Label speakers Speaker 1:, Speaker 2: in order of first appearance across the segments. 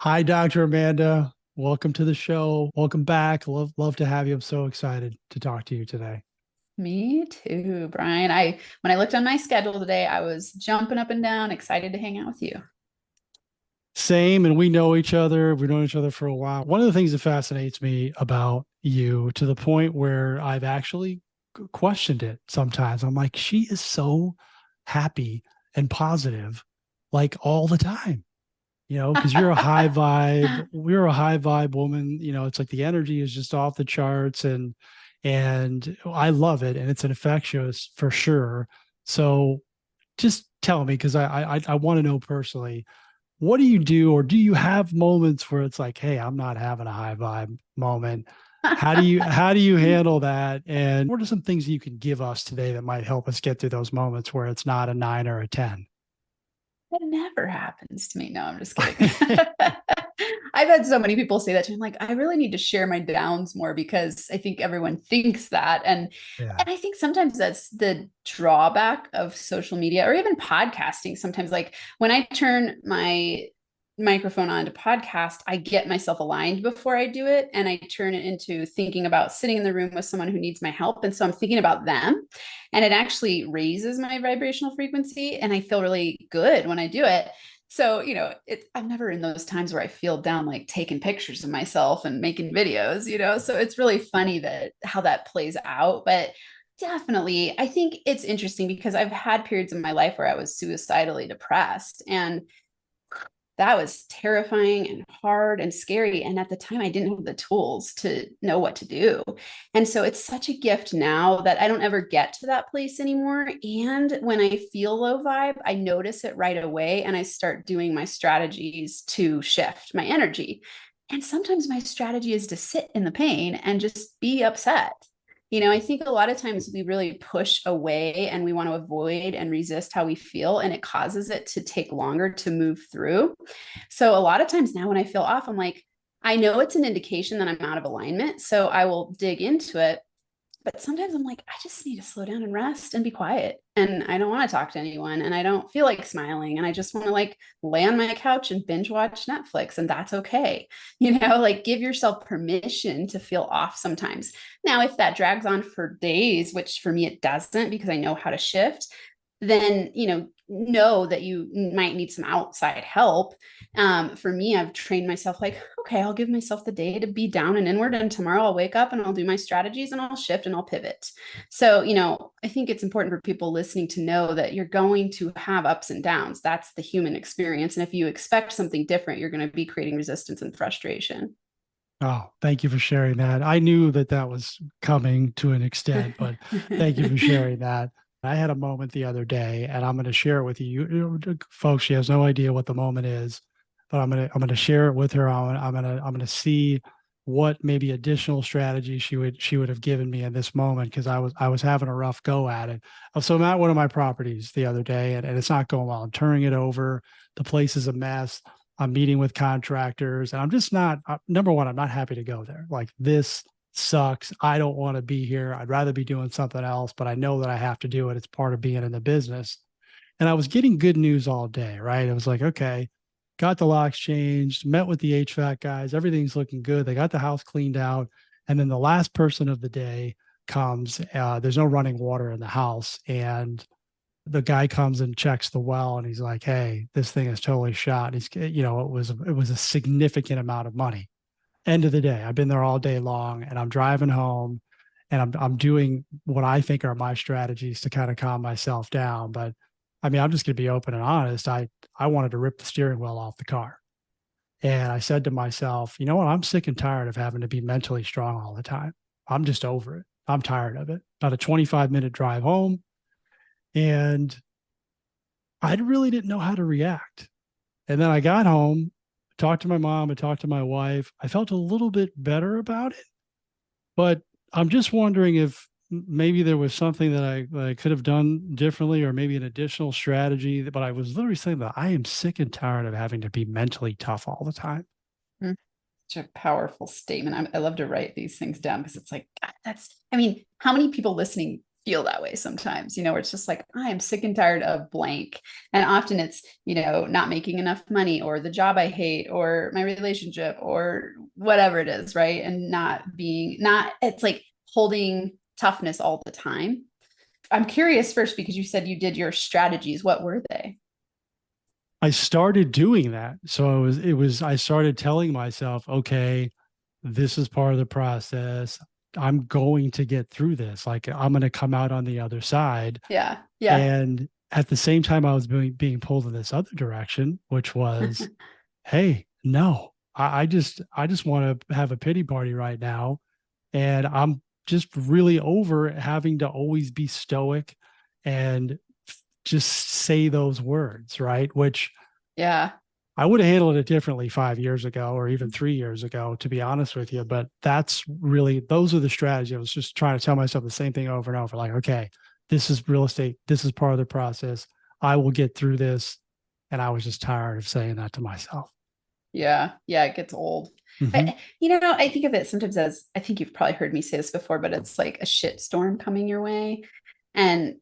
Speaker 1: Hi, Dr. Amanda. Welcome to the show. Welcome back. Love to have you. I'm so excited to talk to you today.
Speaker 2: Me too, Brian. When I looked on my schedule today, I was jumping up and down, excited to hang out with you.
Speaker 1: Same, and we know each other. We've known each other for a while. One of the things that fascinates me about you to the point where I've actually questioned it sometimes. I'm like, she is so happy and positive, like all the time. Because you're a high vibe, we're a high vibe woman. It's like the energy is just off the charts and I love it and it's infectious for sure. So just tell me, because I want to know personally, what do you do, or do you have moments where it's like, hey, I'm not having a high vibe moment? How do you handle that? And what are some things you can give us today that might help us get through those moments where it's not a 9 or a 10?
Speaker 2: That never happens to me. No, I'm just kidding. I've had so many people say that to me. I'm like, I really need to share my downs more because I think everyone thinks that.
Speaker 1: Yeah.
Speaker 2: And I think sometimes that's the drawback of social media or even podcasting. Sometimes like when I turn my microphone on to podcast, I get myself aligned before I do it. And I turn it into thinking about sitting in the room with someone who needs my help. And so I'm thinking about them. And it actually raises my vibrational frequency. And I feel really good when I do it. So, I'm never in those times where I feel down, like taking pictures of myself and making videos. So it's really funny that how that plays out. But definitely, I think it's interesting because I've had periods in my life where I was suicidally depressed. And that was terrifying and hard and scary. And at the time, I didn't have the tools to know what to do. And so it's such a gift now that I don't ever get to that place anymore. And when I feel low vibe, I notice it right away and I start doing my strategies to shift my energy. And sometimes my strategy is to sit in the pain and just be upset. I think a lot of times we really push away and we want to avoid and resist how we feel, and it causes it to take longer to move through. So, a lot of times now when I feel off, I'm like, I know it's an indication that I'm out of alignment. So, I will dig into it. But sometimes I'm like, I just need to slow down and rest and be quiet. And I don't want to talk to anyone. And I don't feel like smiling. And I just want to like lay on my couch and binge watch Netflix. And that's okay. Like give yourself permission to feel off sometimes. Now, if that drags on for days, which for me it doesn't because I know how to shift, then know that you might need some outside help. For me, I've trained myself like, okay, I'll give myself the day to be down and inward, and tomorrow I'll wake up and I'll do my strategies and I'll shift and I'll pivot. So I think it's important for people listening to know that you're going to have ups and downs. That's the human experience, and if you expect something different, you're going to be creating resistance and frustration.
Speaker 1: Oh, thank you for sharing that. I knew that that was coming to an extent, but thank you for sharing that. I had a moment the other day, and I'm going to share it with you. Folks, she has no idea what the moment is, but I'm going to share it with her. I'm going to see what maybe additional strategy she would have given me in this moment, because I was having a rough go at it. So I'm at one of my properties the other day, and it's not going well. I'm turning it over. The place is a mess. I'm meeting with contractors, and I'm just not, number one, I'm not happy to go there. Like, this sucks. I don't want to be here. I'd rather be doing something else, but I know that I have to do it. It's part of being in the business. And I was getting good news all day, right? It was like, okay, got the locks changed, met with the HVAC guys. Everything's looking good. They got the house cleaned out. And then the last person of the day comes. There's no running water in the house. And the guy comes and checks the well, and he's like, hey, this thing is totally shot. It was a significant amount of money. End of the day, I've been there all day long, and I'm driving home, and I'm doing what I think are my strategies to kind of calm myself down. But I mean, I'm just going to be open and honest. I wanted to rip the steering wheel off the car. And I said to myself, you know what? I'm sick and tired of having to be mentally strong all the time. I'm just over it. I'm tired of it. About a 25-minute drive home. And I really didn't know how to react. And then I got home, talked to my mom, I talked to my wife. I felt a little bit better about it, but I'm just wondering if maybe there was something that I could have done differently, or maybe an additional strategy. But I was literally saying that I am sick and tired of having to be mentally tough all the time.
Speaker 2: Such a powerful statement. I love to write these things down because it's like, God, I mean, how many people listening feel that way sometimes, where it's just like, I am sick and tired of blank. And often it's, not making enough money, or the job I hate, or my relationship, or whatever it is, right? And it's like holding toughness all the time. I'm curious first, because you said you did your strategies. What were they?
Speaker 1: I started doing that. So I started telling myself, okay, this is part of the process. I'm going to get through this. Like, I'm going to come out on the other side.
Speaker 2: Yeah. Yeah.
Speaker 1: And at the same time, I was being pulled in this other direction, which was, hey, no, I just want to have a pity party right now. And I'm just really over having to always be stoic and just say those words, right? Which
Speaker 2: Yeah.
Speaker 1: I would have handled it differently 5 years ago or even 3 years ago, to be honest with you. But those are the strategies. I was just trying to tell myself the same thing over and over. Like, okay, this is real estate. This is part of the process. I will get through this. And I was just tired of saying that to myself.
Speaker 2: Yeah. Yeah. It gets old.
Speaker 1: Mm-hmm.
Speaker 2: I think of it sometimes as, I think you've probably heard me say this before, but it's like a shit storm coming your way. And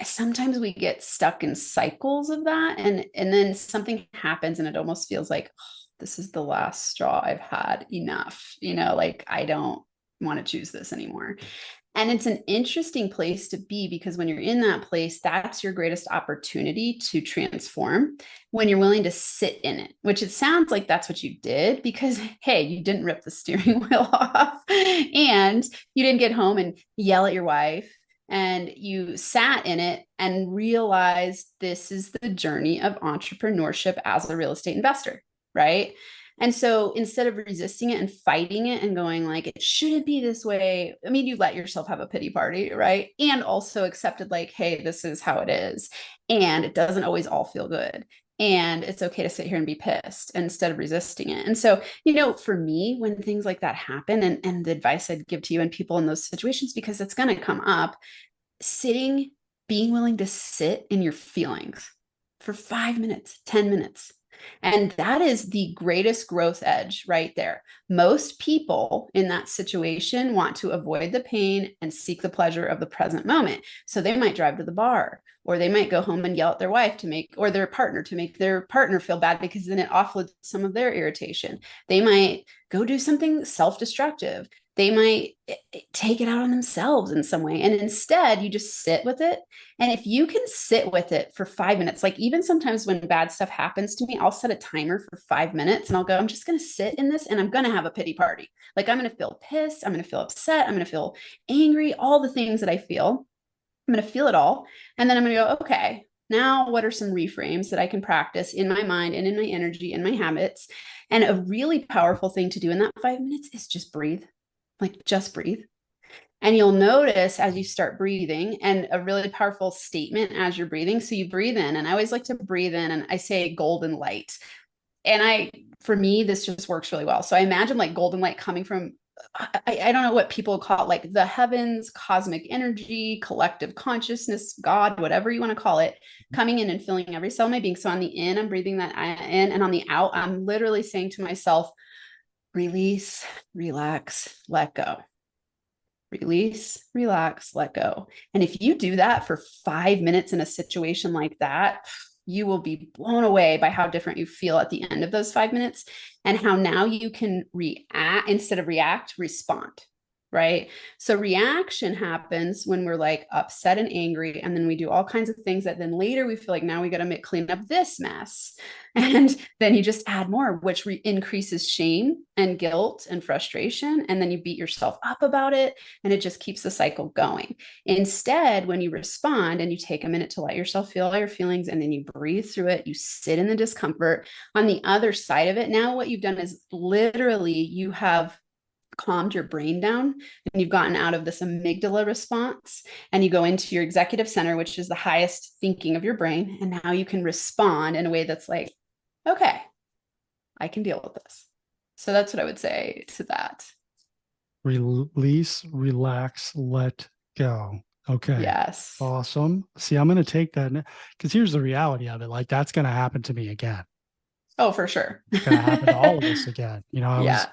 Speaker 2: sometimes we get stuck in cycles of that. And then something happens and it almost feels like, oh, this is the last straw. I've had enough, like I don't want to choose this anymore. And it's an interesting place to be, because when you're in that place, that's your greatest opportunity to transform, when you're willing to sit in it, which it sounds like that's what you did, because, hey, you didn't rip the steering wheel off, and you didn't get home and yell at your wife, and you sat in it and realized this is the journey of entrepreneurship as a real estate investor, right? And so instead of resisting it and fighting it and going like, it shouldn't be this way, I mean, you let yourself have a pity party, right? And also accepted like, hey, this is how it is. And it doesn't always all feel good. And it's okay to sit here and be pissed instead of resisting it. And so, for me, when things like that happen, and the advice I'd give to you and people in those situations, because it's going to come up, sitting, being willing to sit in your feelings for 5 minutes, 10 minutes. And that is the greatest growth edge right there. Most people in that situation want to avoid the pain and seek the pleasure of the present moment. So they might drive to the bar, or they might go home and yell at their wife or their partner to make their partner feel bad, because then it offloads some of their irritation. They might go do something self-destructive. They might take it out on themselves in some way. And instead, you just sit with it. And if you can sit with it for 5 minutes, like even sometimes when bad stuff happens to me, I'll set a timer for 5 minutes and I'll go, I'm just going to sit in this and I'm going to have a pity party. Like I'm going to feel pissed. I'm going to feel upset. I'm going to feel angry, all the things that I feel. I'm going to feel it all. And then I'm going to go, okay, now what are some reframes that I can practice in my mind and in my energy and my habits? And a really powerful thing to do in that 5 minutes is just breathe. Like just breathe. And you'll notice as you start breathing, and a really powerful statement as you're breathing. So you breathe in, and I always like to breathe in and I say golden light. And for me, this just works really well. So I imagine like golden light coming from, I don't know what people call it, like the heavens, cosmic energy, collective consciousness, God, whatever you want to call it, coming in and filling every cell of my being. So on the in, I'm breathing that in, and on the out, I'm literally saying to myself, release, relax, let go. Release, relax, let go. And if you do that for 5 minutes in a situation like that, you will be blown away by how different you feel at the end of those 5 minutes, and how now you can react instead of react, respond. Right. So reaction happens when we're like upset and angry. And then we do all kinds of things that then later we feel like now we got to clean up this mess. And then you just add more, which increases shame and guilt and frustration. And then you beat yourself up about it. And it just keeps the cycle going. Instead, when you respond and you take a minute to let yourself feel all your feelings, and then you breathe through it, you sit in the discomfort. On the other side of it, now what you've done is literally you have calmed your brain down, and you've gotten out of this amygdala response, and you go into your executive center, which is the highest thinking of your brain. And now you can respond in a way that's like, okay, I can deal with this. So that's what I would say to that.
Speaker 1: Release, relax, let go. Okay.
Speaker 2: Yes.
Speaker 1: Awesome. See, I'm going to take that, because here's the reality of it. Like, that's going to happen to me again.
Speaker 2: Oh, for sure.
Speaker 1: It's going to happen to all of us again.
Speaker 2: Yeah.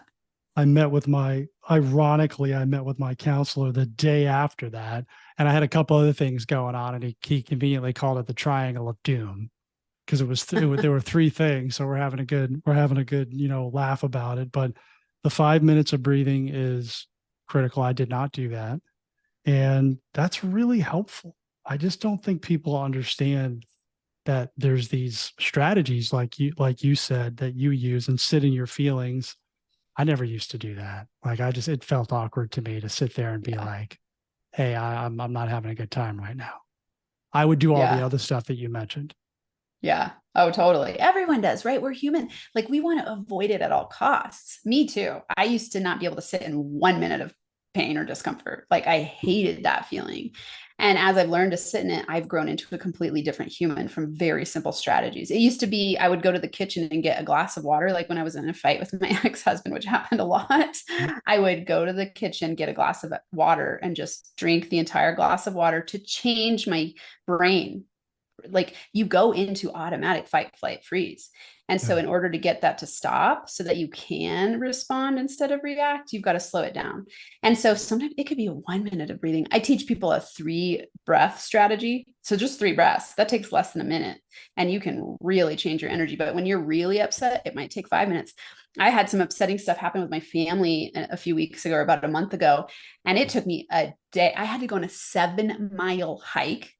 Speaker 1: I met with my counselor the day after that. And I had a couple other things going on, and he conveniently called it the triangle of doom because there were three things. So we're having a good, laugh about it. But the 5 minutes of breathing is critical. I did not do that. And that's really helpful. I just don't think people understand that there's these strategies like you said that you use and sit in your feelings. I never used to do that. Like it felt awkward to me to sit there and be
Speaker 2: Yeah.
Speaker 1: like, hey, I'm not having a good time right now. I would do all the
Speaker 2: Yeah.
Speaker 1: other stuff that you mentioned.
Speaker 2: Yeah. Oh, totally. Everyone does, right? We're human. Like we want to avoid it at all costs. Me too. I used to not be able to sit in 1 minute of pain or discomfort. Like I hated that feeling. And as I've learned to sit in it, I've grown into a completely different human from very simple strategies. It used to be I would go to the kitchen and get a glass of water. Like when I was in a fight with my ex-husband, which happened a lot, I would go to the kitchen, get a glass of water, and just drink the entire glass of water to change my brain. Like you go into automatic fight, flight, freeze. And so
Speaker 1: Yeah.
Speaker 2: in order to get that to stop so that you can respond instead of react, you've got to slow it down. And so sometimes it could be a 1 minute of breathing. I teach people a 3 breath strategy. So just 3 breaths, that takes less than a minute and you can really change your energy. But when you're really upset, it might take 5 minutes. I had some upsetting stuff happen with my family a few weeks ago, or about a month ago, and it took me a day. I had to go on a 7-mile hike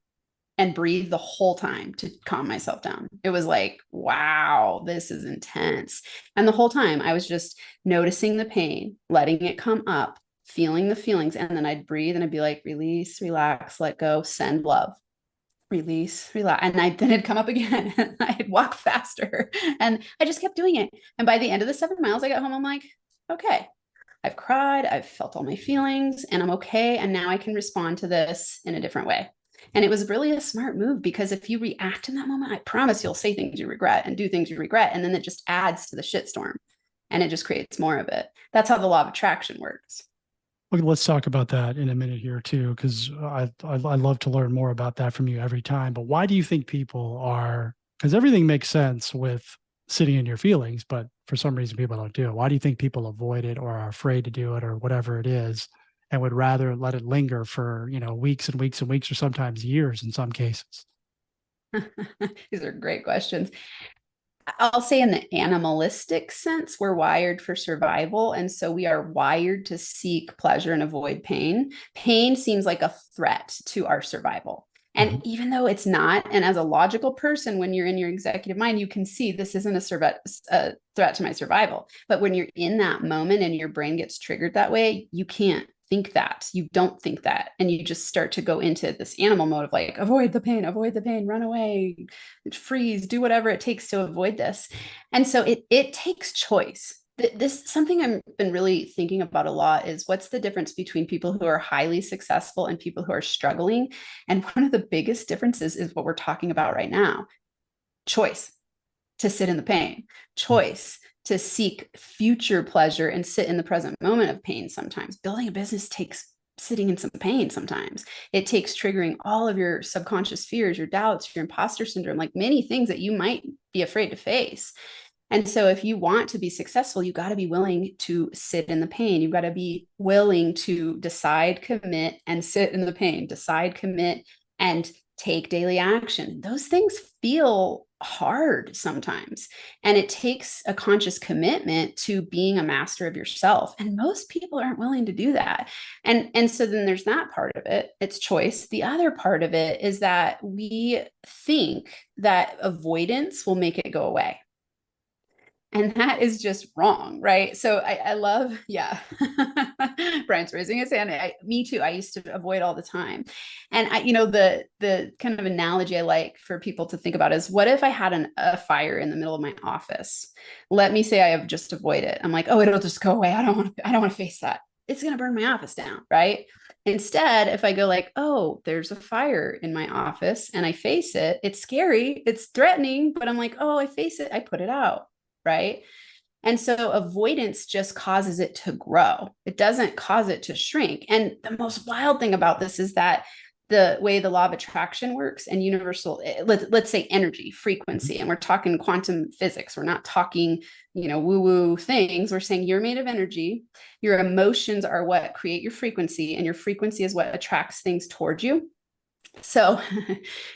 Speaker 2: and breathe the whole time to calm myself down. It was like, wow, this is intense. And the whole time I was just noticing the pain, letting it come up, feeling the feelings. And then I'd breathe and I'd be like, release, relax, let go, send love, release, relax. And then it'd come up again and I'd walk faster. And I just kept doing it. And by the end of the 7 miles, I got home, I'm like, okay, I've cried, I've felt all my feelings, and I'm okay. And now I can respond to this in a different way. And it was really a smart move because if you react in that moment, I promise you'll say things you regret and do things you regret. And then it just adds to the shitstorm and it just creates more of it. That's how the law of attraction works.
Speaker 1: Okay, let's talk about that in a minute here too, because I love to learn more about that from you every time. But why do you think people are? Because everything makes sense with sitting in your feelings, but for some reason people don't do it. Why do you think people avoid it or are afraid to do it or whatever it is, and would rather let it linger for weeks and weeks and weeks or sometimes years in some cases?
Speaker 2: These are great questions. I'll say in the animalistic sense, we're wired for survival. And so we are wired to seek pleasure and avoid pain. Pain seems like a threat to our survival. And
Speaker 1: Mhm.
Speaker 2: even though it's not, and as a logical person, when you're in your executive mind, you can see this isn't a threat to my survival. But when you're in that moment and your brain gets triggered that way, you can't think that. You don't think that. And you just start to go into this animal mode of like, avoid the pain, run away, freeze, do whatever it takes to avoid this. And so it takes choice. This something I've been really thinking about a lot is what's the difference between people who are highly successful and people who are struggling. And one of the biggest differences is what we're talking about right now: choice to sit in the pain, choice to seek future pleasure and sit in the present moment of pain. Sometimes building a business takes sitting in some pain. Sometimes it takes triggering all of your subconscious fears, your doubts, your imposter syndrome, like many things that you might be afraid to face. And so if you want to be successful, you got to be willing to sit in the pain. You've got to be willing to decide, commit, and sit in the pain, decide, commit, and take daily action. Those things feel hard sometimes. And it takes a conscious commitment to being a master of yourself. And most people aren't willing to do that. And so then there's that part of it. It's choice. The other part of it is that we think that avoidance will make it go away. And that is just wrong, right? So I love, yeah. Brian's raising his hand. Me too. I used to avoid all the time. And the kind of analogy I like for people to think about is, what if I had a fire in the middle of my office? Let me say I have just avoided it. I'm like, oh, it'll just go away. I don't want to face that. It's going to burn my office down, right? Instead, if I go like, oh, there's a fire in my office and I face it, it's scary, it's threatening, but I'm like, oh, I face it, I put it out, right? And so avoidance just causes it to grow. It doesn't cause it to shrink. And the most wild thing about this is that the way the law of attraction works and universal, let's say energy, frequency, and we're talking quantum physics. We're not talking, woo woo things. We're saying you're made of energy. Your emotions are what create your frequency, and your frequency is what attracts things towards you. So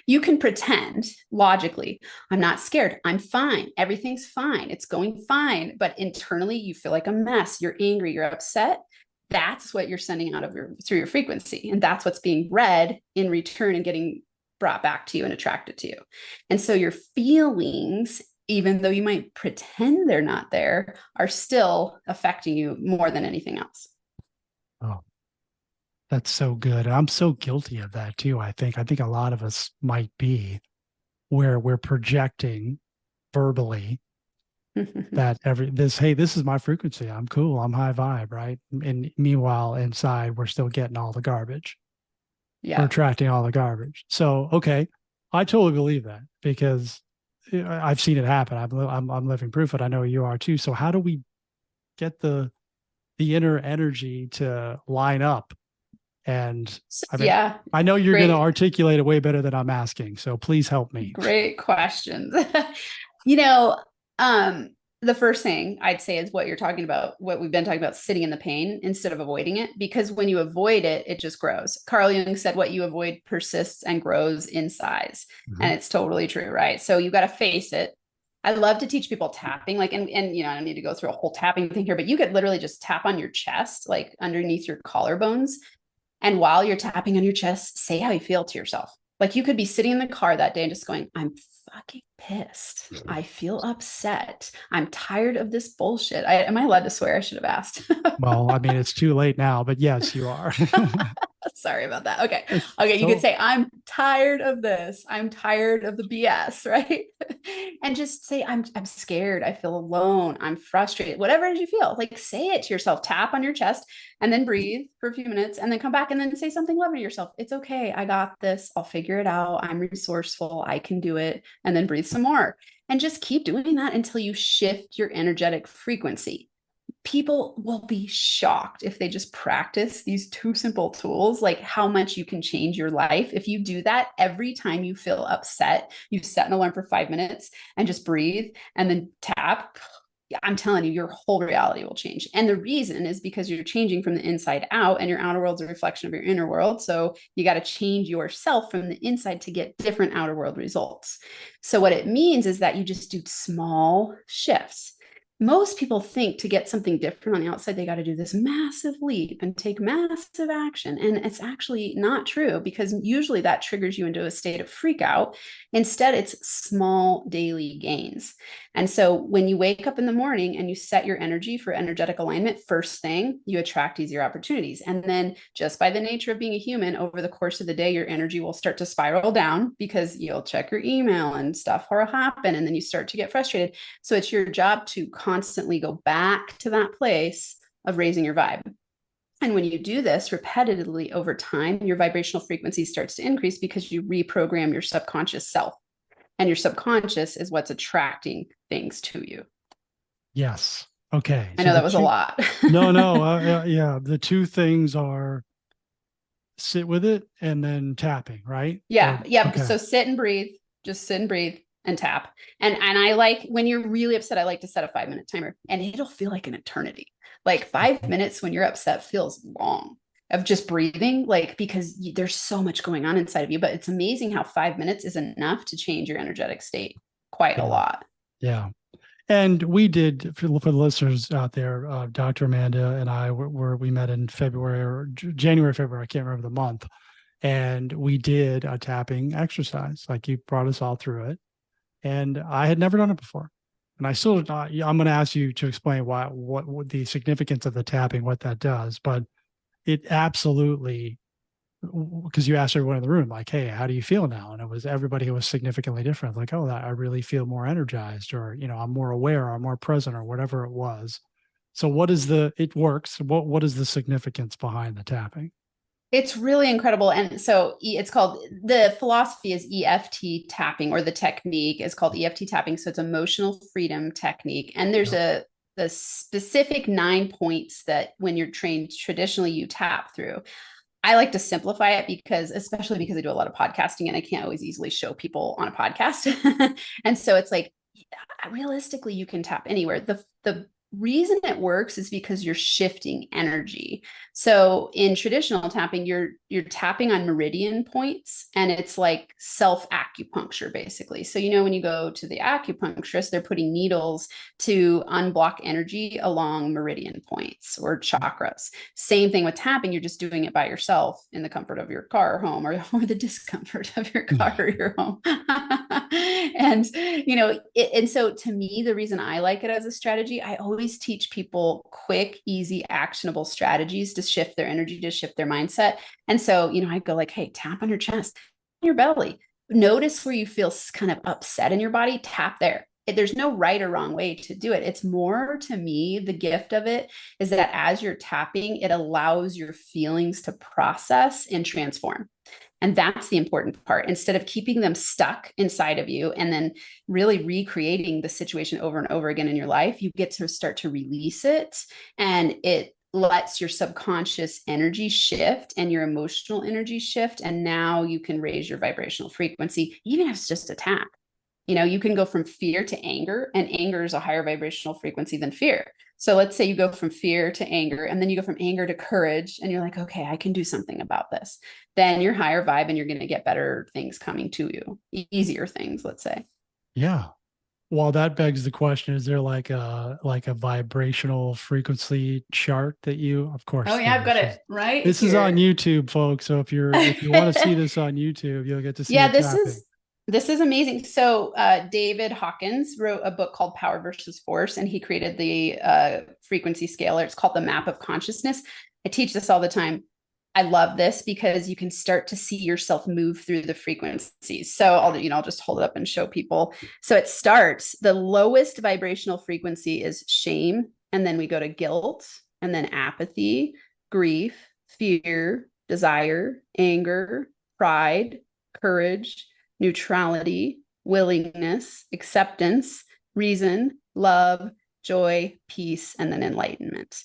Speaker 2: you can pretend logically, I'm not scared. I'm fine. Everything's fine. It's going fine. But internally, you feel like a mess. You're angry. You're upset. That's what you're sending out of through your frequency. And that's what's being read in return and getting brought back to you and attracted to you. And so your feelings, even though you might pretend they're not there, are still affecting you more than anything else.
Speaker 1: Oh, that's so good. I'm so guilty of that too. I think a lot of us might be, where we're projecting verbally that hey, this is my frequency. I'm cool. I'm high vibe, right? And meanwhile, inside, we're still getting all the garbage.
Speaker 2: Yeah.
Speaker 1: We're attracting all the garbage. So, okay, I totally believe that, because I've seen it happen. I'm living proof, and I know you are too. So, how do we get the inner energy to line up? And I mean,
Speaker 2: yeah,
Speaker 1: I know you're going to
Speaker 2: great.
Speaker 1: articulate it way better than I'm asking. So please help me.
Speaker 2: Great questions. you know, the first thing I'd say is what you're talking about, what we've been talking about, sitting in the pain instead of avoiding it, because when you avoid it, it just grows. Carl Jung said, what you avoid persists and grows in size.
Speaker 1: Mm-hmm.
Speaker 2: And it's totally true, right? So you got to face it. I love to teach people tapping, like, and I don't need to go through a whole tapping thing here, but you could literally just tap on your chest, like underneath your collarbones. And while you're tapping on your chest, say how you feel to yourself. Like you could be sitting in the car that day and just going, I'm fucking pissed. I feel upset. I'm tired of this bullshit. Am I allowed to swear? I should have asked.
Speaker 1: Well, I mean, it's too late now, but yes, you are.
Speaker 2: Sorry about that. Okay. Okay. You could say, I'm tired of this. I'm tired of the BS, right? And just say, I'm scared. I feel alone. I'm frustrated. Whatever it is you feel, like say it to yourself, tap on your chest and then breathe for a few minutes and then come back and then say something loving to yourself. It's okay. I got this. I'll figure it out. I'm resourceful. I can do it. And then breathe some more. And just keep doing that until you shift your energetic frequency. People will be shocked if they just practice these two simple tools, like how much you can change your life. If you do that every time you feel upset, you set an alarm for 5 minutes and just breathe and then tap. I'm telling you, your whole reality will change. And the reason is because you're changing from the inside out, and your outer world's a reflection of your inner world. So you got to change yourself from the inside to get different outer world results. So what it means is that you just do small shifts. Most people think to get something different on the outside, they got to do this massive leap and take massive action. And it's actually not true, because usually that triggers you into a state of freak out. Instead, it's small daily gains. And so when you wake up in the morning and you set your energy for energetic alignment, first thing, you attract easier opportunities. And then just by the nature of being a human, over the course of the day, your energy will start to spiral down because you'll check your email and stuff will happen. And then you start to get frustrated. So it's your job to constantly go back to that place of raising your vibe. And when you do this repetitively over time, your vibrational frequency starts to increase because you reprogram your subconscious self. And your subconscious is what's attracting things to you.
Speaker 1: Yes. Okay.
Speaker 2: I know that was a lot.
Speaker 1: No. Yeah. The two things are sit with it and then tapping, right?
Speaker 2: Yeah. Yeah.
Speaker 1: Okay.
Speaker 2: So sit and breathe. Just sit and breathe and tap. And I like, when you're really upset, I like to set a 5-minute timer, and it'll feel like an eternity. Like 5 minutes when you're upset feels long, of just breathing, like, because there's so much going on inside of you. But it's amazing how 5 minutes is enough to change your energetic state quite a lot.
Speaker 1: Yeah. And we did, for the listeners out there, Dr. Amanda and I we met in February or January, February, I can't remember the month. And we did a tapping exercise. Like, you brought us all through it. And I had never done it before. And I still, I'm going to ask you to explain what the significance of the tapping, what that does. But it absolutely, because you asked everyone in the room, like, hey, how do you feel now? And it was, everybody was significantly different. Like, oh, I really feel more energized, or, I'm more aware, or more present, or whatever it was. So it works. What is the significance behind the tapping?
Speaker 2: It's really incredible. And so it's called, the philosophy is EFT tapping, or the technique is called EFT tapping. So it's emotional freedom technique. And there's a specific 9 points that when you're trained traditionally, you tap through. I like to simplify it because, especially because I do a lot of podcasting and I can't always easily show people on a podcast. And so it's like, realistically, you can tap anywhere. The reason it works is because you're shifting energy. So in traditional tapping, you're tapping on meridian points, and it's like self acupuncture basically. So when you go to the acupuncturist, they're putting needles to unblock energy along meridian points or chakras. Same thing with tapping, you're just doing it by yourself in the comfort of your car or home, or the discomfort of your car or your home. And and so to me, the reason I like it as a strategy, I always teach people quick, easy, actionable strategies to shift their energy, to shift their mindset. And so I go like, hey, tap on your chest, your belly, notice where you feel kind of upset in your body, tap there. There's no right or wrong way to do it. It's more, to me, the gift of it is that as you're tapping, it allows your feelings to process and transform. And that's the important part. Instead of keeping them stuck inside of you and then really recreating the situation over and over again in your life, you get to start to release it, and it lets your subconscious energy shift and your emotional energy shift. And now you can raise your vibrational frequency, even if it's just a tap. You can go from fear to anger, and anger is a higher vibrational frequency than fear. So let's say you go from fear to anger, and then you go from anger to courage, and you're like, okay, I can do something about this. Then you're higher vibe, and you're going to get better things coming to you, easier things, let's say.
Speaker 1: Yeah. Well, that begs the question, is there like a vibrational frequency chart that you, of
Speaker 2: Oh
Speaker 1: course,
Speaker 2: yeah, I've got
Speaker 1: this is
Speaker 2: it right
Speaker 1: this is on
Speaker 2: here.
Speaker 1: YouTube, folks. So if you want to see this on YouTube, you'll get to see
Speaker 2: Yeah,
Speaker 1: it tapping.
Speaker 2: this is amazing. So David Hawkins wrote a book called Power versus Force, and he created the frequency scaler. It's called the Map of Consciousness. I teach this all the time. I love this because you can start to see yourself move through the frequencies. So I'll just hold it up and show people. So it starts, the lowest vibrational frequency is shame, and then we go to guilt, and then apathy, grief, fear, desire, anger, pride, courage, neutrality, willingness, acceptance, reason, love, joy, peace, and then enlightenment.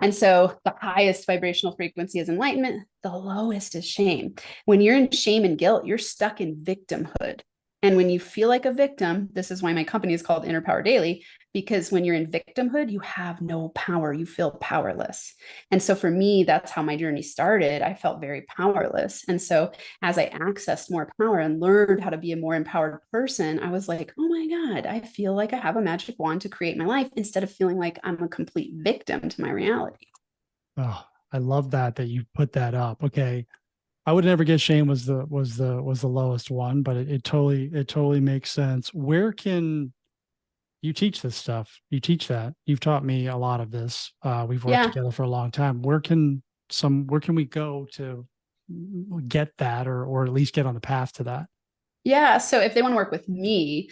Speaker 2: And so the highest vibrational frequency is enlightenment, the lowest is shame. When you're in shame and guilt, you're stuck in victimhood. And when you feel like a victim, this is why my company is called Inner Power Daily, because when you're in victimhood, you have no power. You feel powerless. And so for me, that's how my journey started. I felt very powerless. And so as I accessed more power and learned how to be a more empowered person, I was like, oh my God, I feel like I have a magic wand to create my life instead of feeling like I'm a complete victim to my reality.
Speaker 1: Oh, I love that you put that up. Okay. I would never guess shame was the lowest one, but it totally makes sense. Where can you teach this stuff? You teach that. You've taught me a lot of this. We've worked
Speaker 2: Yeah.
Speaker 1: together for a long time. Where can we go to get that, or at least get on the path to that?
Speaker 2: Yeah. So if they want to work with me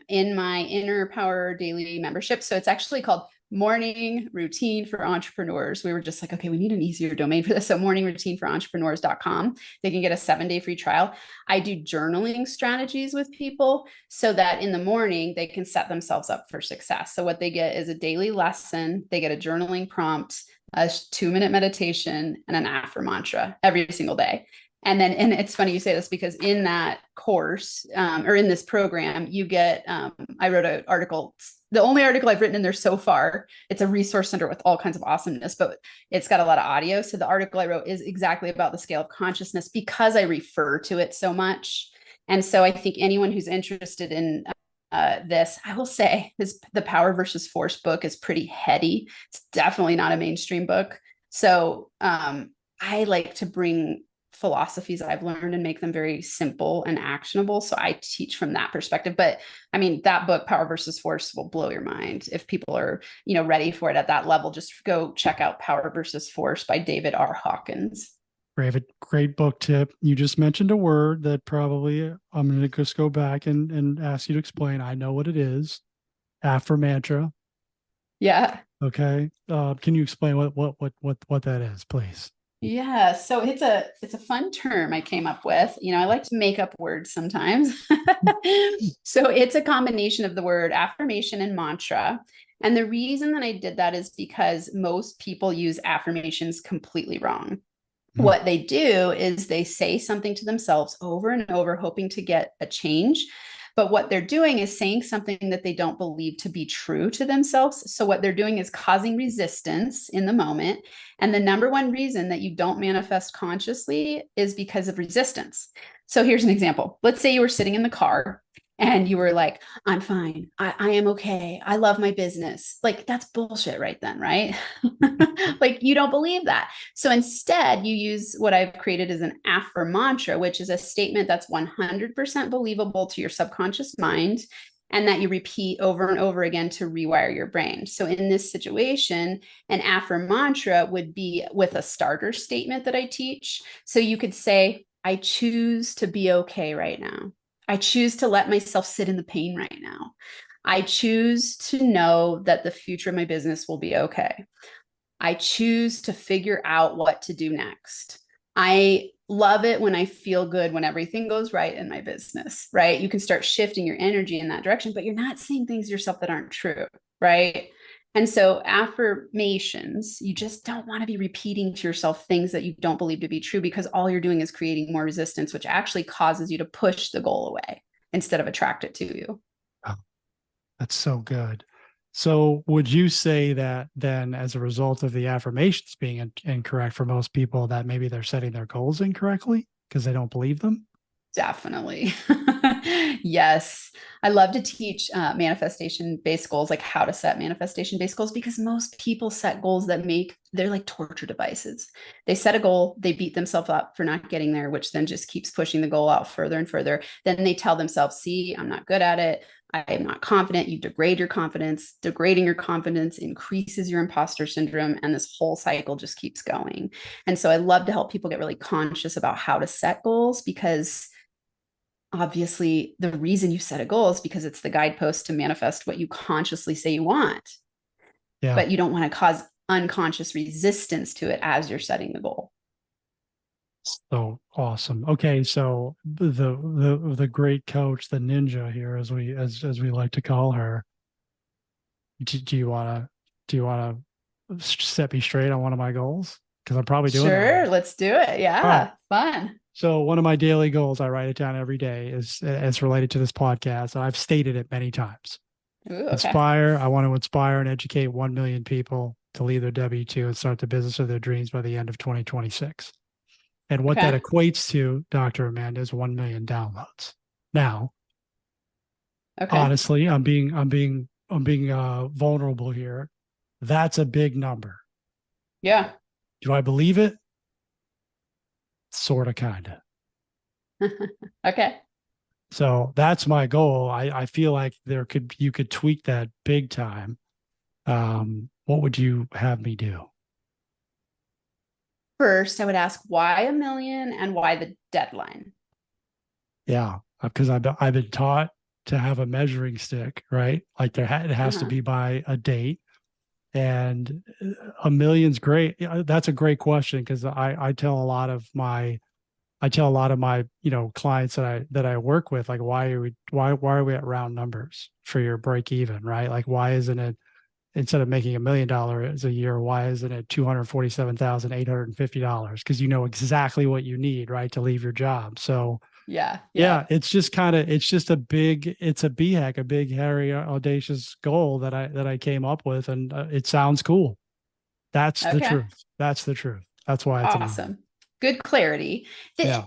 Speaker 2: in my Inner Power Daily membership, so it's actually called Morning Routine for Entrepreneurs. We were just like, okay, we need an easier domain for this. So morningroutineforentrepreneurs.com. They can get a 7-day free trial. I do journaling strategies with people so that in the morning they can set themselves up for success. So what they get is a daily lesson, they get a journaling prompt, a 2-minute meditation, and an after mantra every single day. And it's funny you say this because in that course or in this program, you get, I wrote an article, the only article I've written in there so far. It's a resource center with all kinds of awesomeness, but it's got a lot of audio. So the article I wrote is exactly about the scale of consciousness because I refer to it so much. And so I think anyone who's interested in this, I will say, the Power versus Force book is pretty heady. It's definitely not a mainstream book. So I like to bring philosophies I've learned and make them very simple and actionable. So I teach from that perspective. But I mean, that book, Power versus Force, will blow your mind. If people are, ready for it at that level, just go check out Power versus Force by David R. Hawkins.
Speaker 1: Great book tip. You just mentioned a word that probably I'm going to just go back and ask you to explain. I know what it is. After mantra.
Speaker 2: Yeah.
Speaker 1: Okay. Can you explain what that is, please?
Speaker 2: Yeah, so it's a fun term I came up with. I like to make up words sometimes. So it's a combination of the word affirmation and mantra. And the reason that I did that is because most people use affirmations completely wrong.
Speaker 1: Mhm.
Speaker 2: What they do is they say something to themselves over and over, hoping to get a change. But what they're doing is saying something that they don't believe to be true to themselves. So, what they're doing is causing resistance in the moment. And the number one reason that you don't manifest consciously is because of resistance. So, here's an example. Let's say you were sitting in the car and you were like, I'm fine. I am okay. I love my business. Like, that's bullshit right then, right? Like, you don't believe that. So instead, you use what I've created as an mantra, which is a statement that's 100% believable to your subconscious mind and that you repeat over and over again to rewire your brain. So in this situation, an mantra would be with a starter statement that I teach. So you could say, I choose to be okay right now. I choose to let myself sit in the pain right now. I choose to know that the future of my business will be okay. I choose to figure out what to do next. I love it when I feel good when everything goes right in my business, right? You can start shifting your energy in that direction, but you're not saying things to yourself that aren't true, right? And so affirmations, you just don't want to be repeating to yourself things that you don't believe to be true because all you're doing is creating more resistance, which actually causes you to push the goal away instead of attract it to you.
Speaker 1: Oh, that's so good. So, would you say that then, as a result of the affirmations being incorrect for most people, that maybe they're setting their goals incorrectly because they don't believe them?
Speaker 2: Definitely. Yes. I love to teach manifestation based goals, like how to set manifestation based goals, because most people set goals that they're like torture devices. They set a goal, they beat themselves up for not getting there, which then just keeps pushing the goal out further and further. Then they tell themselves, see, I'm not good at it. I am not confident. You degrade your confidence. Degrading your confidence increases your imposter syndrome. And this whole cycle just keeps going. And so I love to help people get really conscious about how to set goals because obviously the reason you set a goal is because it's the guidepost to manifest what you consciously say you want,
Speaker 1: Yeah.
Speaker 2: but you don't want to cause unconscious resistance to it as you're setting the goal.
Speaker 1: So awesome. Okay, so the great coach, the ninja here, as we like to call her. Do you want to set me straight on one of my goals? Because I'm probably doing it
Speaker 2: Sure,
Speaker 1: wrong.
Speaker 2: let's do it.
Speaker 1: All right.
Speaker 2: Yeah, fun.
Speaker 1: So one of my daily goals, I write it down every day, is related to this podcast, and I've stated it many times.
Speaker 2: Ooh, okay.
Speaker 1: Inspire. I want to inspire and educate 1 million people to leave their W-2 and start the business of their dreams by the end of 2026. And what that
Speaker 2: Okay.
Speaker 1: equates to, Dr. Amanda, is 1 million downloads. Now,
Speaker 2: Okay.
Speaker 1: honestly, I'm being vulnerable here. That's a big number.
Speaker 2: Yeah.
Speaker 1: Do I believe it? Sort of, kind of.
Speaker 2: Okay.
Speaker 1: So that's my goal. I feel like you could tweak that big time. What would you have me do?
Speaker 2: First, I would ask why 1 million and why the deadline.
Speaker 1: Yeah, because I've been taught to have a measuring stick, right? Like it has to
Speaker 2: Uh-huh.
Speaker 1: be by a date, and a million's great. Yeah, that's a great question because I tell a lot of my clients that I work with, like, why are we at round numbers for your break even, right? Like, why isn't it, instead of making $1 million a year, why isn't it $247,850? Because you know exactly what you need, right, to leave your job. So
Speaker 2: Yeah.
Speaker 1: yeah,
Speaker 2: Yeah.
Speaker 1: it's just it's a BHAC, a big, hairy, audacious goal that I came up with, and it sounds cool. That's the
Speaker 2: Okay.
Speaker 1: truth. That's the truth. That's why it's a million.
Speaker 2: Awesome. Good clarity.
Speaker 1: Yeah.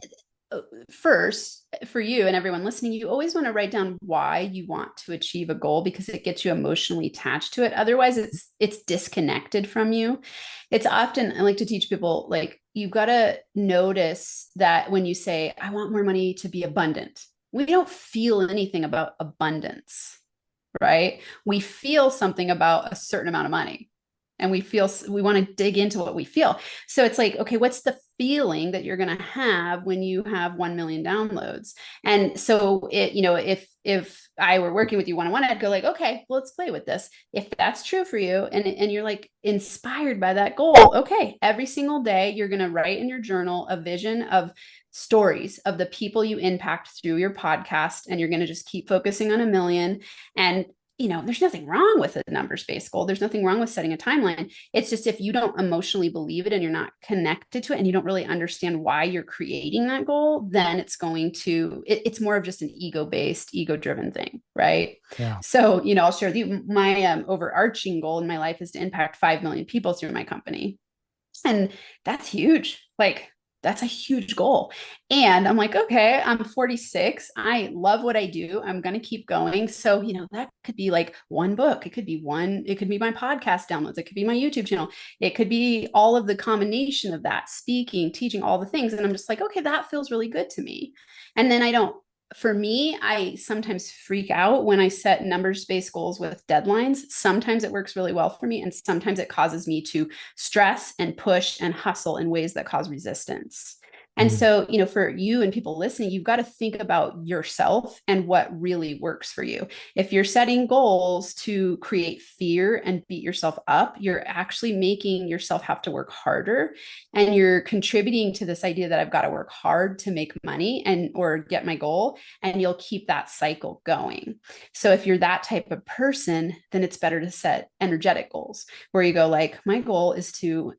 Speaker 2: First, for you and everyone listening, you always want to write down why you want to achieve a goal because it gets you emotionally attached to it. Otherwise, it's disconnected from you. It's often, I like to teach people, like, you've got to notice that when you say, I want more money to be abundant, we don't feel anything about abundance, right? We feel something about a certain amount of money, and we want to dig into what we feel. So it's like, okay, what's the feeling that you're going to have when you have 1 million downloads? And so if I were working with you one-on-one, I'd go like, okay, well, let's play with this. If that's true for you and you're like inspired by that goal, okay, every single day you're going to write in your journal a vision of stories of the people you impact through your podcast, and you're going to just keep focusing on 1 million. And there's nothing wrong with a numbers-based goal. There's nothing wrong with setting a timeline. It's just if you don't emotionally believe it and you're not connected to it and you don't really understand why you're creating that goal, then it's more of just an ego-based, ego-driven thing, right?
Speaker 1: Yeah.
Speaker 2: So, I'll share with you my overarching goal in my life is to impact 5 million people through my company. And that's huge. Like, that's a huge goal. And I'm like, okay, I'm 46. I love what I do. I'm going to keep going. So, that could be like one book. It could be my podcast downloads. It could be my YouTube channel. It could be all of the combination of that, speaking, teaching, all the things. And I'm just like, okay, that feels really good to me. And then for me, I sometimes freak out when I set numbers-based goals with deadlines. Sometimes it works really well for me, and sometimes it causes me to stress and push and hustle in ways that cause resistance. And so, for you and people listening, you've got to think about yourself and what really works for you. If you're setting goals to create fear and beat yourself up, you're actually making yourself have to work harder. And you're contributing to this idea that I've got to work hard to make money or get my goal. And you'll keep that cycle going. So if you're that type of person, then it's better to set energetic goals where you go like, my goal is to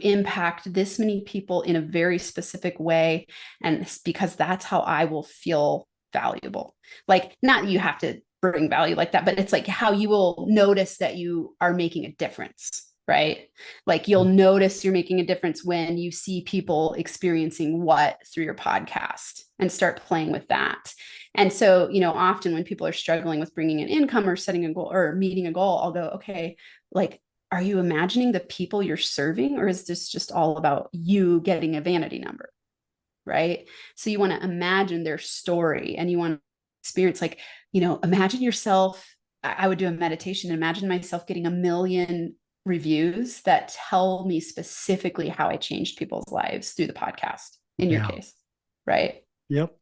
Speaker 2: impact this many people in a very specific way. And because that's how I will feel valuable. Like, not you have to bring value like that, but it's like how you will notice that you are making a difference, right? Like, you'll notice you're making a difference when you see people experiencing what through your podcast and start playing with that. And so, often when people are struggling with bringing in income or setting a goal or meeting a goal, I'll go, okay, like, are you imagining the people you're serving, or is this just all about you getting a vanity number? Right. So you want to imagine their story and you want to experience, like, imagine yourself. I would do a meditation and imagine myself getting 1 million reviews that tell me specifically how I changed people's lives through the podcast in your case. Right.
Speaker 1: Yep.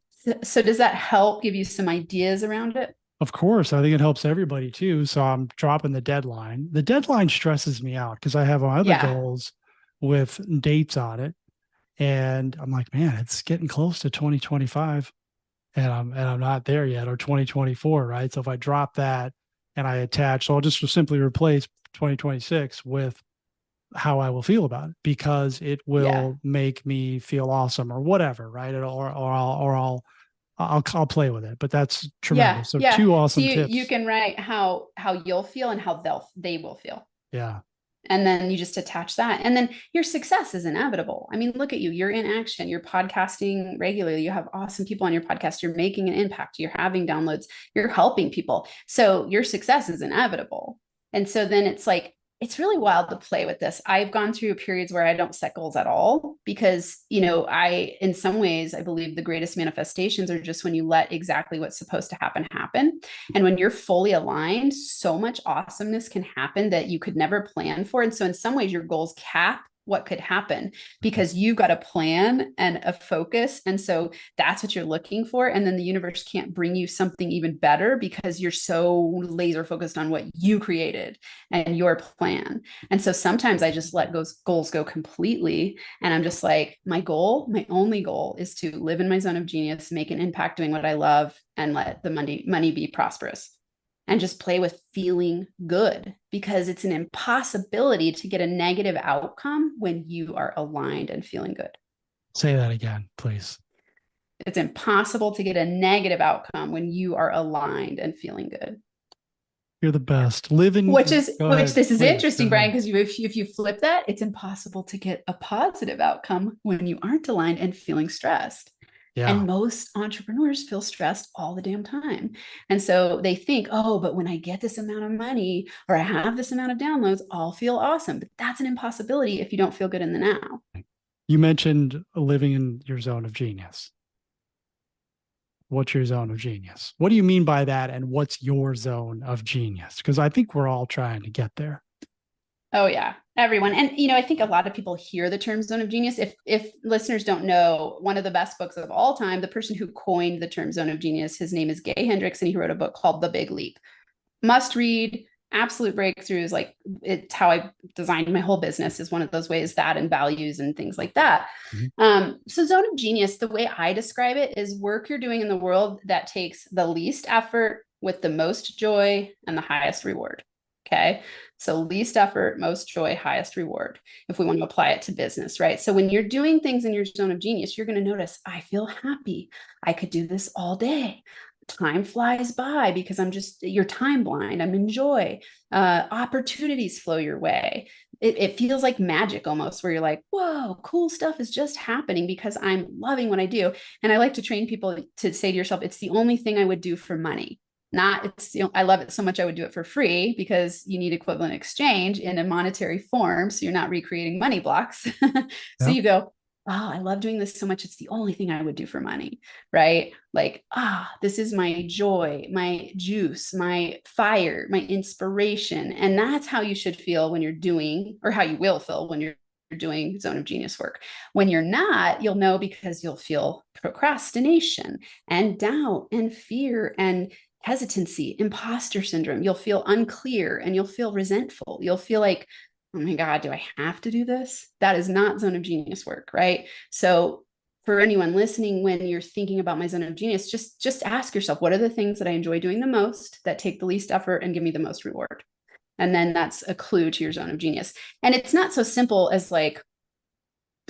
Speaker 2: So does that help give you some ideas around it?
Speaker 1: Of course, I think it helps everybody too. So I'm dropping the deadline. The deadline stresses me out because I have other goals with dates on it. And I'm like, man, it's getting close to 2025 and I'm not there yet, or 2024, right? So if I drop that and I attach, so I'll just simply replace 2026 with how I will feel about it, because it will make me feel awesome or whatever, right? I'll play with it, but that's tremendous. So two awesome
Speaker 2: so
Speaker 1: tips.
Speaker 2: you can write how you'll feel and how they will feel.
Speaker 1: Yeah.
Speaker 2: And then you just attach that. And then your success is inevitable. I mean, look at you. You're in action. You're podcasting regularly. You have awesome people on your podcast. You're making an impact. You're having downloads. You're helping people. So your success is inevitable. And so then it's like, it's really wild to play with this. I've gone through periods where I don't set goals at all because, in some ways, I believe the greatest manifestations are just when you let exactly what's supposed to happen. And when you're fully aligned, so much awesomeness can happen that you could never plan for. And so in some ways, your goals cap what could happen because you've got a plan and a focus. And so that's what you're looking for. And then the universe can't bring you something even better because you're so laser focused on what you created and your plan. And so sometimes I just let those goals go completely. And I'm just like, my only goal is to live in my zone of genius, make an impact doing what I love, and let the money be prosperous. And just play with feeling good, because it's an impossibility to get a negative outcome when you are aligned and feeling good.
Speaker 1: Say that again, please.
Speaker 2: It's impossible to get a negative outcome when you are aligned and feeling good.
Speaker 1: You're the best. This
Speaker 2: is interesting, Brian, because if you flip that, it's impossible to get a positive outcome when you aren't aligned and feeling stressed. Yeah. And most entrepreneurs feel stressed all the damn time. And so they think, oh, but when I get this amount of money or I have this amount of downloads, I'll feel awesome. But that's an impossibility if you don't feel good in the now.
Speaker 1: You mentioned living in your zone of genius. What's your zone of genius? What do you mean by that? And what's your zone of genius? Because I think we're all trying to get there.
Speaker 2: Oh, yeah. Everyone. And, I think a lot of people hear the term zone of genius. If listeners don't know, one of the best books of all time, the person who coined the term zone of genius, his name is Gay Hendricks, and he wrote a book called The Big Leap. Must read, absolute breakthroughs. Like, it's how I designed my whole business, is one of those ways, that and values and things like that. Mm-hmm. So zone of genius, the way I describe it is work you're doing in the world that takes the least effort with the most joy and the highest reward. Okay. So least effort, most joy, highest reward, if we want to apply it to business, right? So when you're doing things in your zone of genius, you're going to notice, I feel happy. I could do this all day. Time flies by because you're time blind. I'm in joy. Opportunities flow your way. It feels like magic almost, where you're like, whoa, cool stuff is just happening because I'm loving what I do. And I like to train people to say to yourself, it's the only thing I would do for money. Not it's, I love it so much I would do it for free, because you need equivalent exchange in a monetary form. So you're not recreating money blocks. So
Speaker 1: Yep.
Speaker 2: you go, oh, I love doing this so much. It's the only thing I would do for money, right? Like, this is my joy, my juice, my fire, my inspiration. And that's how you should feel when you're doing, or how you will feel when you're doing zone of genius work. When you're not, you'll know, because you'll feel procrastination and doubt and fear and hesitancy, imposter syndrome. You'll feel unclear and you'll feel resentful. You'll feel like, oh my God, do I have to do this? That is not zone of genius work, right? So for anyone listening, when you're thinking about my zone of genius, just ask yourself, what are the things that I enjoy doing the most, that take the least effort and give me the most reward? And then that's a clue to your zone of genius. And it's not so simple as like,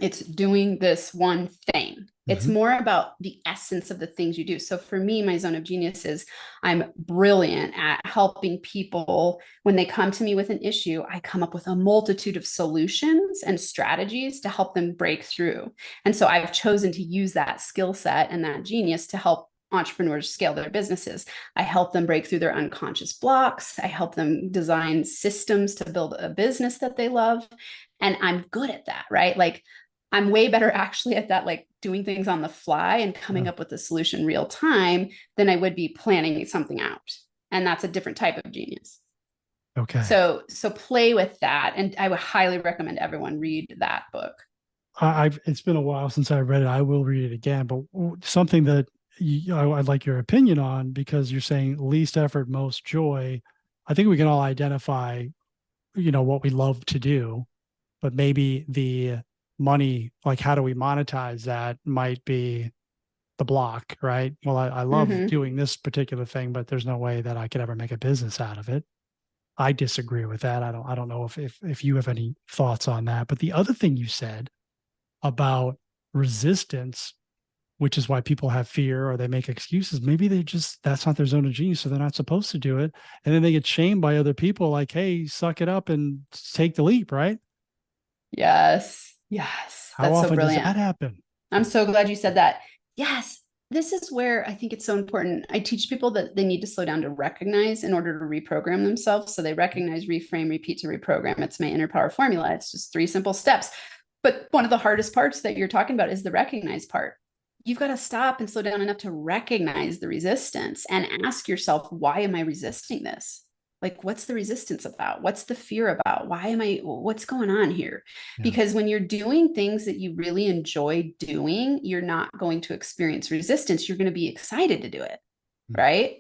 Speaker 2: it's doing this one thing. It's
Speaker 1: Mm-hmm.
Speaker 2: more about the essence of the things you do. So for me, my zone of genius is I'm brilliant at helping people when they come to me with an issue. I come up with a multitude of solutions and strategies to help them break through. And so I've chosen to use that skill set and that genius to help entrepreneurs scale their businesses. I help them break through their unconscious blocks. I help them design systems to build a business that they love. And I'm good at that, right? Like, I'm way better actually at that, like doing things on the fly and coming
Speaker 1: Yeah.
Speaker 2: up with a solution real time, than I would be planning something out. And that's a different type of genius.
Speaker 1: Okay.
Speaker 2: So play with that. And I would highly recommend everyone read that book.
Speaker 1: I've it's been a while since I read it. I will read it again, but something that I'd like your opinion on, because you're saying least effort, most joy. I think we can all identify, what we love to do, but maybe the money, like how do we monetize that, might be the block, right? Well, I love
Speaker 2: Mm-hmm.
Speaker 1: doing this particular thing, but there's no way that I could ever make a business out of it. I disagree with that. I don't know if you have any thoughts on that. But the other thing you said about resistance, which is why people have fear or they make excuses. Maybe that's not their zone of genius, so they're not supposed to do it. And then they get shamed by other people like, hey, suck it up and take the leap, right?
Speaker 2: Yes. Yes.
Speaker 1: How
Speaker 2: That's so
Speaker 1: often does
Speaker 2: brilliant.
Speaker 1: that happen?
Speaker 2: I'm so glad you said that. Yes. This is where I think it's so important. I teach people that they need to slow down to recognize in order to reprogram themselves. So they recognize, reframe, repeat to reprogram. It's my inner power formula. It's just 3 simple steps. But one of the hardest parts that you're talking about is the recognize part. You've got to stop and slow down enough to recognize the resistance and ask yourself, why am I resisting this? Like, what's the resistance about? What's the fear about? What's going on here?
Speaker 1: Yeah.
Speaker 2: Because when you're doing things that you really enjoy doing, you're not going to experience resistance. You're going to be excited to do it.
Speaker 1: Mm.
Speaker 2: Right.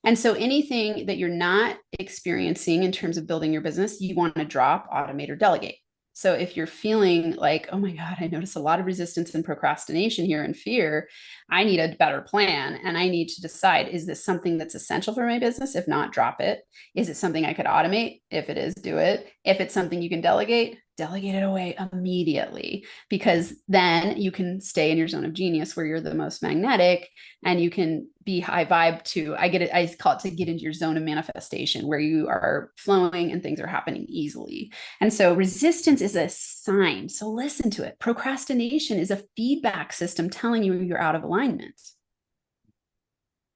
Speaker 2: And so anything that you're not experiencing in terms of building your business, you want to drop, automate, or delegate. So if you're feeling like, oh my God, I notice a lot of resistance and procrastination here and fear, I need a better plan. And I need to decide, is this something that's essential for my business? If not, drop it. Is it something I could automate? If it is, do it. If it's something you can delegate it away immediately, because then you can stay in your zone of genius where you're the most magnetic, and you can be high vibe to, I call it to get into your zone of manifestation, where you are flowing and things are happening easily. And so resistance is a sign. So listen to it. Procrastination is a feedback system telling you you're out of alignment.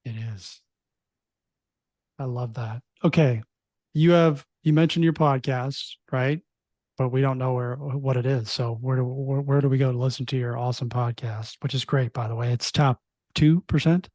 Speaker 1: It is. I love that. Okay. You mentioned your podcast, right? But we don't know what it is. So where do we go to listen to your awesome podcast, which is great, by the way? It's top 2%.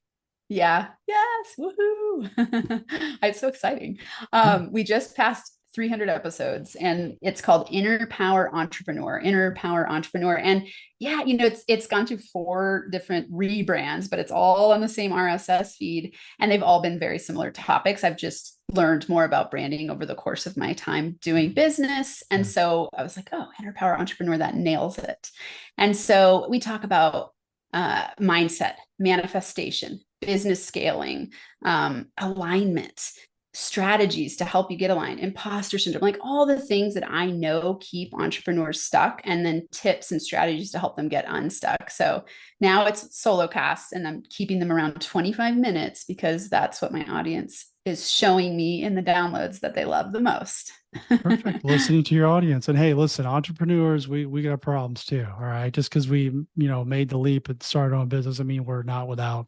Speaker 2: Yeah. Yes. Woohoo. It's so exciting.
Speaker 1: Yeah.
Speaker 2: We just passed 300 episodes, and it's called Inner Power Entrepreneur, Inner Power Entrepreneur. And yeah, it's gone through 4 different rebrands, but it's all on the same RSS feed. And they've all been very similar topics. I've just learned more about branding over the course of my time doing business. And
Speaker 1: Yeah.
Speaker 2: so I was like, oh, Inner Power Entrepreneur, that nails it. And so we talk about mindset, manifestation, business scaling, alignment, strategies to help you get aligned, imposter syndrome, like all the things that I know keep entrepreneurs stuck, and then tips and strategies to help them get unstuck. So now it's solo casts, and I'm keeping them around 25 minutes because that's what my audience is showing me in the downloads that they love the most.
Speaker 1: Perfect. Listening to your audience. And hey, listen, entrepreneurs, we got problems too. All right. Just because we, made the leap and started on business, I mean, we're not without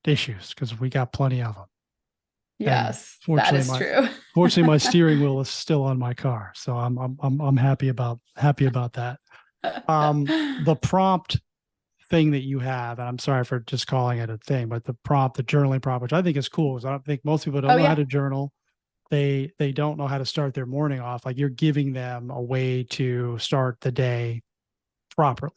Speaker 1: issues, because we got plenty of them. And
Speaker 2: Yes, that
Speaker 1: fortunately,
Speaker 2: is true.
Speaker 1: my steering wheel is still on my car. So I'm happy about that. The prompt thing that you have, and I'm sorry for just calling it a thing, but the journaling prompt, which I think is cool, because I don't think most people don't
Speaker 2: Oh
Speaker 1: know how
Speaker 2: yeah.
Speaker 1: to journal. They don't know how to start their morning off. Like, you're giving them a way to start the day properly.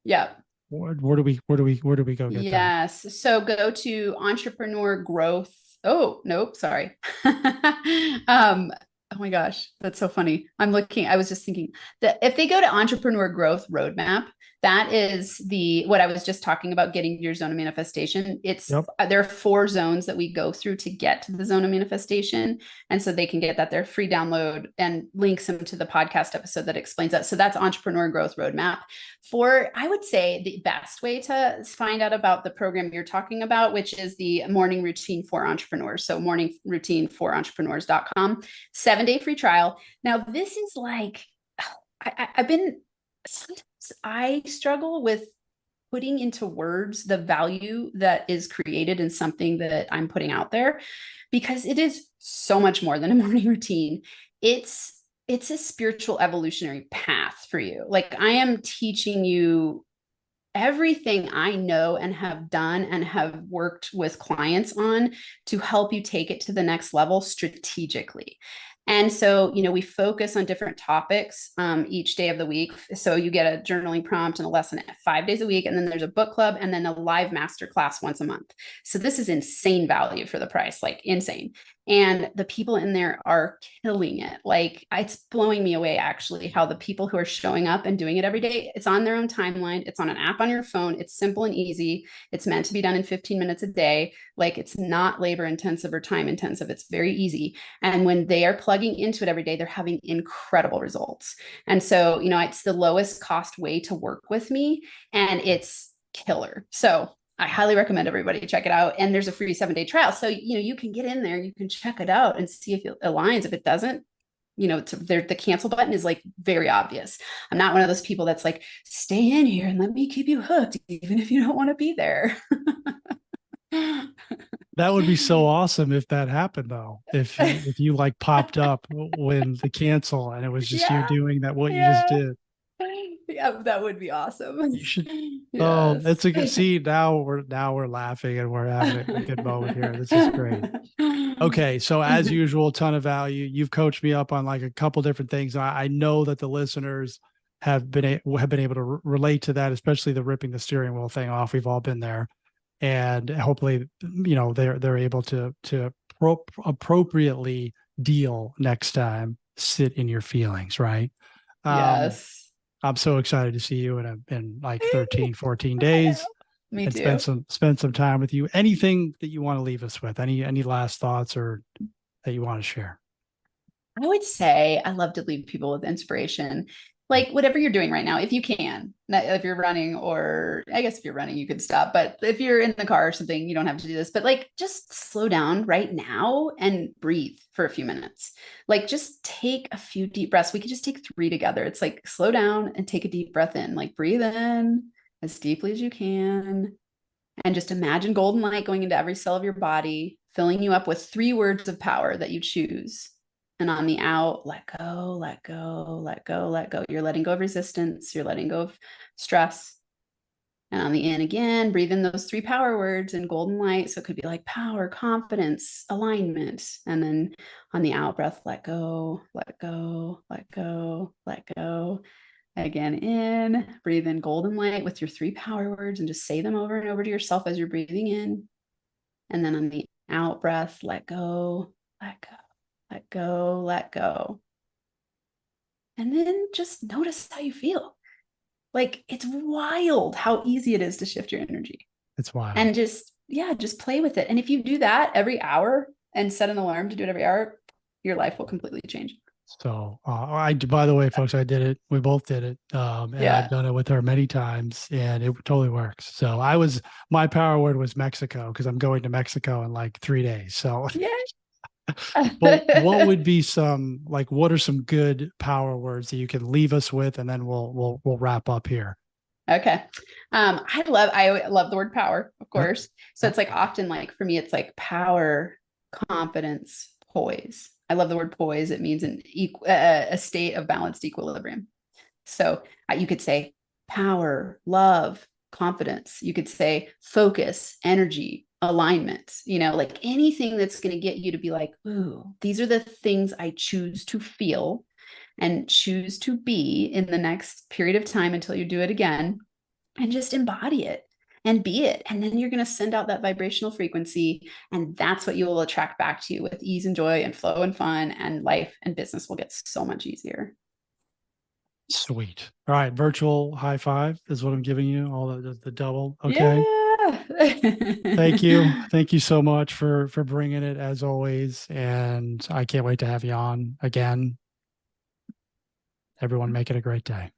Speaker 2: Yeah.
Speaker 1: Where do we go get that?
Speaker 2: Yes. So go to entrepreneur growth. Oh, nope, sorry. Oh my gosh, that's so funny. I was just thinking that if they go to entrepreneur growth roadmap, that is what I was just talking about, getting to your zone of manifestation.
Speaker 1: Yep.
Speaker 2: There are 4 zones that we go through to get to the zone of manifestation. And so they can get that there, free download, and links them to the podcast episode that explains that. So that's entrepreneur growth roadmap. I would say the best way to find out about the program you're talking about, which is the morning routine for entrepreneurs. So morningroutineforentrepreneurs.com, 7-day free trial. Now, this is like, sometimes I struggle with putting into words the value that is created in something that I'm putting out there, because it is so much more than a morning routine. It's a spiritual evolutionary path for you. Like, I am teaching you everything I know and have done and have worked with clients on to help you take it to the next level strategically. And so, we focus on different topics each day of the week. So you get a journaling prompt and a lesson 5 days a week. And then there's a book club and then a live masterclass once a month. So this is insane value for the price, like insane. And the people in there are killing it. Like, it's blowing me away, actually, how the people who are showing up and doing it every day, it's on their own timeline. It's on an app on your phone. It's simple and easy. It's meant to be done in 15 minutes a day. Like, it's not labor intensive or time intensive. It's very easy. And when they are plugging into it every day, they're having incredible results. And so, it's the lowest cost way to work with me, and it's killer. So I highly recommend everybody check it out. And there's a free 7-day trial. So, you can get in there, you can check it out and see if it aligns. If it doesn't, the cancel button is like very obvious. I'm not one of those people that's like, stay in here and let me keep you hooked, even if you don't want to be there.
Speaker 1: That would be so awesome if that happened, though. If you like popped up when the cancel, and it was just you
Speaker 2: Yeah.
Speaker 1: doing what you just
Speaker 2: Yeah.
Speaker 1: did.
Speaker 2: Yeah. That would be awesome.
Speaker 1: You should. Oh, it's
Speaker 2: Yes.
Speaker 1: a good. See, now we're laughing and we're having a good moment here. This is great. Okay, so as usual, ton of value. You've coached me up on like a couple different things. I know that the listeners have been able to relate to that, especially the ripping the steering wheel thing off. We've all been there, and hopefully, they're able to appropriately deal next time. Sit in your feelings, right? Um,
Speaker 2: Yes.
Speaker 1: I'm so excited to see you in like 13, 14
Speaker 2: I know.
Speaker 1: days,
Speaker 2: Me
Speaker 1: and spend
Speaker 2: too.
Speaker 1: some time with you. Anything that you want to leave us with? Any last thoughts or that you want to share?
Speaker 2: I would say I love to leave people with inspiration. Like, whatever you're doing right now, if you can, if you're running, or I guess if you're running, you could stop. But if you're in the car or something, you don't have to do this. But like, just slow down right now and breathe for a few minutes. Like, just take a few deep breaths. We could just take 3 together. It's like, slow down and take a deep breath in. Like, breathe in as deeply as you can. And just imagine golden light going into every cell of your body, filling you up with 3 words of power that you choose. And on the out, let go, let go, let go, let go. You're letting go of resistance. You're letting go of stress. And on the in again, breathe in those 3 power words in golden light. So it could be like power, confidence, alignment. And then on the out breath, let go, let go, let go, let go. Again, in, breathe in golden light with your 3 power words and just say them over and over to yourself as you're breathing in. And then on the out breath, let go, let go, let go, let go. And then just notice how you feel. Like, it's wild how easy it is to shift your energy.
Speaker 1: It's wild.
Speaker 2: And just yeah, just play with it. And if you do that every hour and set an alarm to do it every hour, your life will completely change.
Speaker 1: So by the way, folks, I did it. We both did it. And I've
Speaker 2: Yeah.
Speaker 1: done it with her many times and it totally works. So my power word was Mexico because I'm going to Mexico in like 3 days. So,
Speaker 2: Yeah.
Speaker 1: well, what would be what are some good power words that you can leave us with? And then we'll wrap up here.
Speaker 2: Okay. I love the word power, of
Speaker 1: Yep.
Speaker 2: course. So
Speaker 1: Yep.
Speaker 2: it's like often like for me, it's like power, confidence, poise. I love the word poise. It means a state of balanced equilibrium. So you could say power, love, confidence. You could say focus, energy, alignment, like anything that's going to get you to be like, ooh, these are the things I choose to feel and choose to be in the next period of time until you do it again, and just embody it and be it. And then you're going to send out that vibrational frequency. And that's what you will attract back to you with ease and joy and flow and fun. And life and business will get so much easier.
Speaker 1: Sweet. All right. Virtual high five is what I'm giving you. All the double. Okay.
Speaker 2: Yeah.
Speaker 1: Thank you. Thank you so much for bringing it as always. And I can't wait to have you on again. Everyone make it a great day.